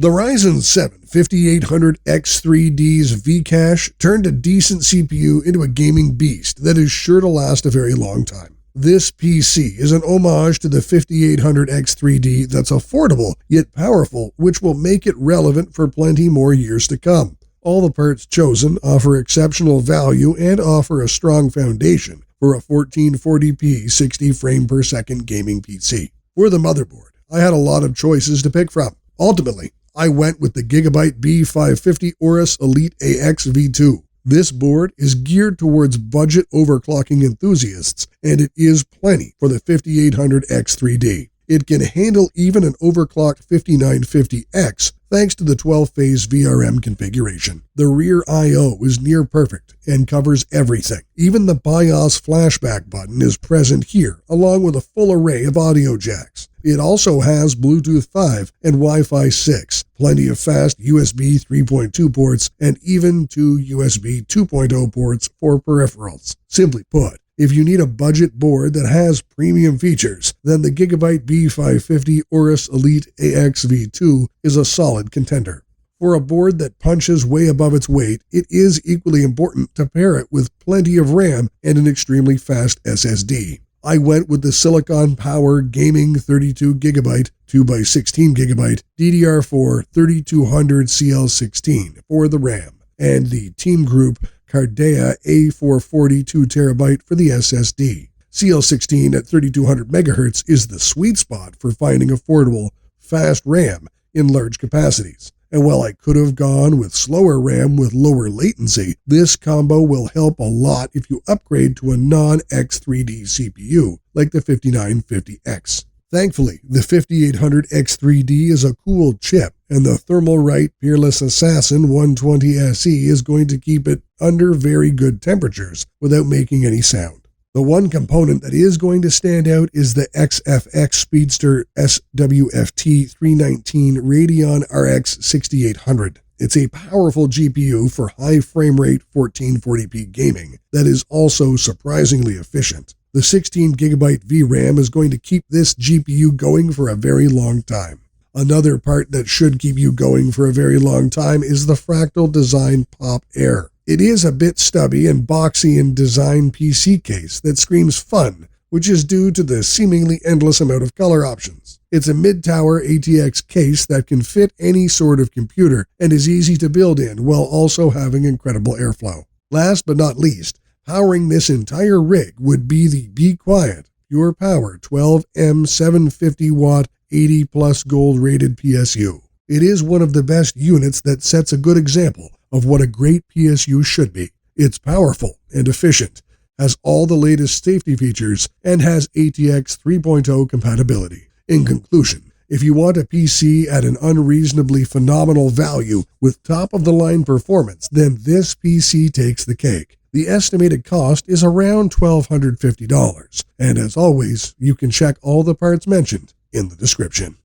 The Ryzen 7 5800X3D's V-Cache turned a decent CPU into a gaming beast that is sure to last a very long time. This PC is an homage to the 5800X3D that's affordable yet powerful, which will make it relevant for plenty more years to come. All the parts chosen offer exceptional value and offer a strong foundation for a 1440p 60 frame per second gaming PC. For the motherboard, I had a lot of choices to pick from. Ultimately, I went with the Gigabyte B550 AORUS Elite AX V2. This board is geared towards budget overclocking enthusiasts, and it is plenty for the 5800X3D. It can handle even an overclocked 5950X thanks to the 12-phase VRM configuration. The rear I/O is near perfect and covers everything. Even the BIOS flashback button is present here, along with a full array of audio jacks. It also has Bluetooth 5 and Wi-Fi 6, plenty of fast USB 3.2 ports, and even 2 USB 2.0 ports for peripherals. Simply put, if you need a budget board that has premium features, then the Gigabyte B550 AORUS Elite AX V2 is a solid contender. For a board that punches way above its weight, it is equally important to pair it with plenty of RAM and an extremely fast SSD. I went with the Silicon Power Gaming 32GB 2x16GB DDR4 3200 CL16 for the RAM, and the TEAMGROUP Cardea A440 2TB for the SSD. CL16 at 3200 MHz is the sweet spot for finding affordable, fast RAM in large capacities. And while I could have gone with slower RAM with lower latency, this combo will help a lot if you upgrade to a non-X3D CPU like the 5950X. Thankfully, the 5800X3D is a cool chip, and the Thermalright Peerless Assassin 120 SE is going to keep it under very good temperatures without making any sound. The one component that is going to stand out is the XFX Speedster SWFT 319 Radeon RX 6800. It's a powerful GPU for high frame rate 1440p gaming that is also surprisingly efficient. The 16GB VRAM is going to keep this GPU going for a very long time. Another part that should keep you going for a very long time is the Fractal Design Pop Air. It is a bit stubby and boxy in design PC case that screams fun, which is due to the seemingly endless amount of color options. It's a mid-tower ATX case that can fit any sort of computer and is easy to build in while also having incredible airflow. Last but not least, powering this entire rig would be the Be Quiet Pure Power 12M 750W 80 plus gold rated PSU. It is one of the best units that sets a good example of what a great PSU should be. It's powerful and efficient, has all the latest safety features, and has ATX 3.0 compatibility. In conclusion, if you want a PC at an unreasonably phenomenal value with top-of-the-line performance, then this PC takes the cake. The estimated cost is around $1,250, and as always, you can check all the parts mentioned in the description.